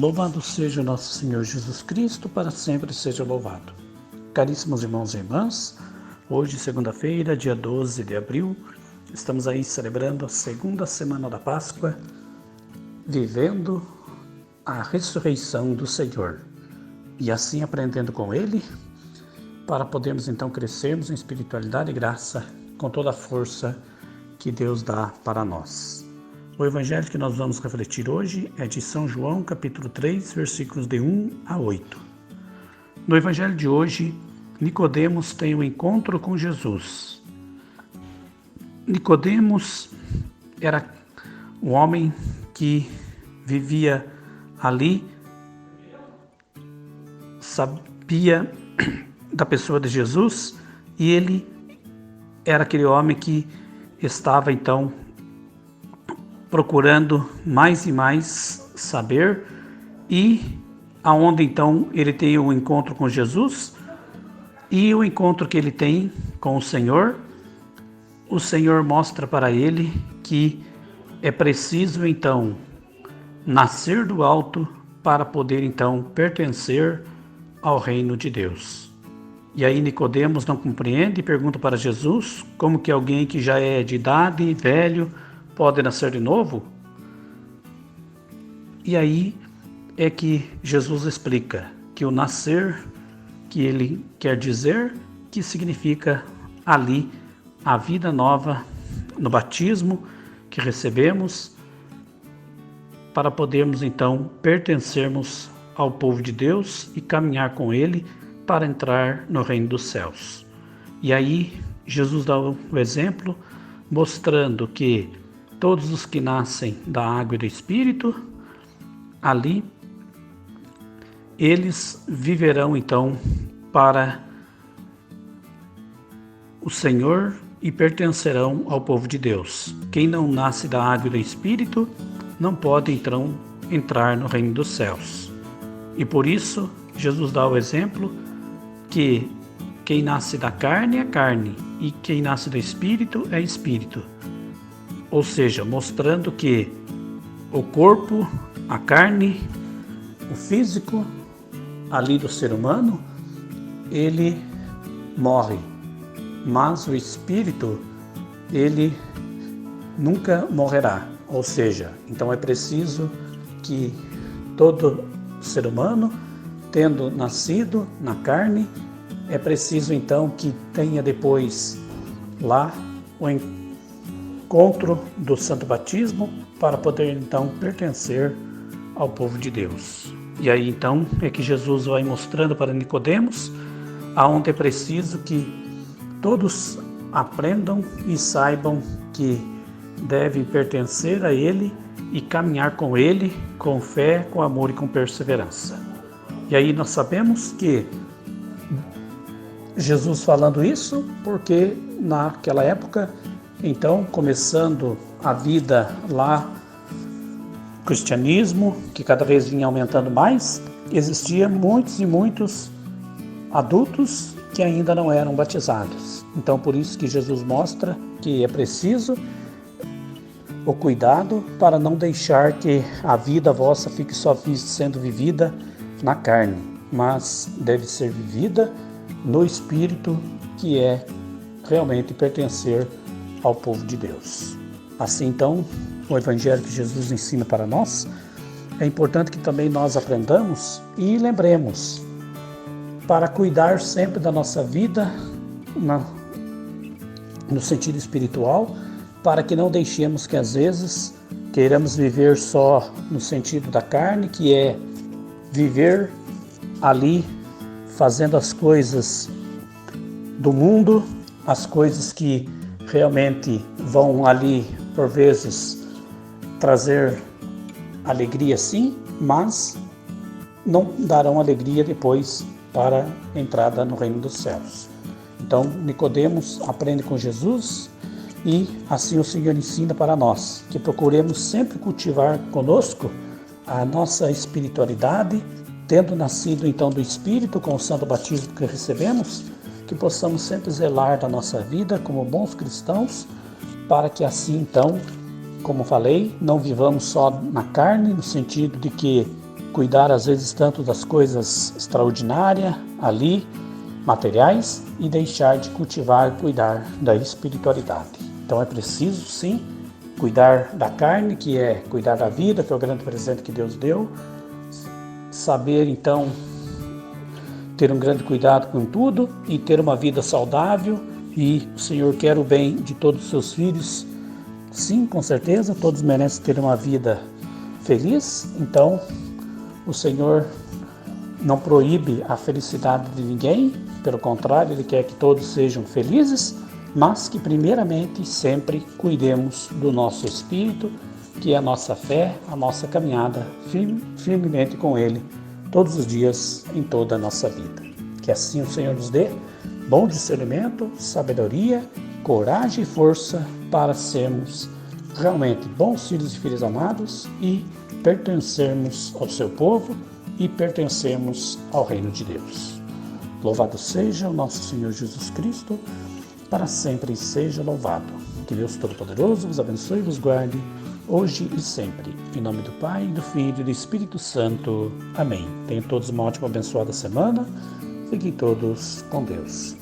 Louvado seja o nosso Senhor Jesus Cristo, para sempre seja louvado. Caríssimos irmãos e irmãs, hoje, segunda-feira, dia 12 de abril, estamos aí celebrando a segunda semana da Páscoa, vivendo a ressurreição do Senhor e assim aprendendo com Ele, para podermos então crescermos em espiritualidade e graça com toda a força que Deus dá para nós. O evangelho que nós vamos refletir hoje é de São João, capítulo 3, versículos de 1 a 8. No evangelho de hoje, Nicodemos tem um encontro com Jesus. Nicodemos era um homem que vivia ali, sabia da pessoa de Jesus, e ele era aquele homem que estava então procurando mais e mais saber, e aonde então ele tem um encontro com Jesus, e o encontro que ele tem com o Senhor mostra para ele que é preciso então nascer do alto para poder então pertencer ao reino de Deus. E aí Nicodemos não compreende e pergunta para Jesus como que alguém que já é de idade, velho, pode nascer de novo? E aí é que Jesus explica que o nascer, que ele quer dizer, que significa ali a vida nova no batismo que recebemos, para podermos então pertencermos ao povo de Deus e caminhar com ele para entrar no reino dos céus. E aí Jesus dá o exemplo mostrando que todos os que nascem da água e do Espírito, ali, eles viverão então para o Senhor e pertencerão ao povo de Deus. Quem não nasce da água e do Espírito não pode então entrar no reino dos céus. E por isso, Jesus dá o exemplo que quem nasce da carne é carne e quem nasce do Espírito é Espírito. Ou seja, mostrando que o corpo, a carne, o físico ali do ser humano, ele morre, mas o espírito, ele nunca morrerá. Ou seja, então é preciso que todo ser humano, tendo nascido na carne, é preciso então que tenha depois lá o encontro do Santo Batismo para poder então pertencer ao povo de Deus. E aí então é que Jesus vai mostrando para Nicodemos aonde é preciso que todos aprendam e saibam que devem pertencer a Ele e caminhar com Ele com fé, com amor e com perseverança. E aí nós sabemos que Jesus falando isso porque naquela época, então, começando a vida lá, o cristianismo, que cada vez vinha aumentando mais, existia muitos e muitos adultos que ainda não eram batizados. Então, por isso que Jesus mostra que é preciso o cuidado para não deixar que a vida vossa fique só sendo vivida na carne, mas deve ser vivida no Espírito, que é realmente pertencer ao povo de Deus. Assim então, o evangelho que Jesus ensina para nós, é importante que também nós aprendamos e lembremos para cuidar sempre da nossa vida no sentido espiritual, para que não deixemos que às vezes queiramos viver só no sentido da carne, que é viver ali fazendo as coisas do mundo, as coisas que realmente vão ali, por vezes, trazer alegria sim, mas não darão alegria depois para a entrada no reino dos céus. Então, Nicodemos aprende com Jesus e assim o Senhor ensina para nós, que procuremos sempre cultivar conosco a nossa espiritualidade, tendo nascido então do Espírito com o santo batismo que recebemos, que possamos sempre zelar da nossa vida como bons cristãos, para que assim então, como falei, não vivamos só na carne, no sentido de que cuidar às vezes tanto das coisas extraordinárias ali, materiais, e deixar de cultivar, cuidar da espiritualidade. Então é preciso sim cuidar da carne, que é cuidar da vida, que é o grande presente que Deus deu, saber então ter um grande cuidado com tudo e ter uma vida saudável, e o Senhor quer o bem de todos os seus filhos. Sim, com certeza, todos merecem ter uma vida feliz, então o Senhor não proíbe a felicidade de ninguém, pelo contrário, Ele quer que todos sejam felizes, mas que primeiramente sempre cuidemos do nosso espírito, que é a nossa fé, a nossa caminhada firmemente com Ele, todos os dias, em toda a nossa vida. Que assim o Senhor nos dê bom discernimento, sabedoria, coragem e força para sermos realmente bons filhos e filhas amados e pertencermos ao seu povo e pertencermos ao reino de Deus. Louvado seja o nosso Senhor Jesus Cristo, para sempre seja louvado. Que Deus Todo-Poderoso vos abençoe e vos guarde, hoje e sempre. Em nome do Pai, do Filho e do Espírito Santo. Amém. Tenham todos uma ótima, abençoada semana. Fiquem todos com Deus.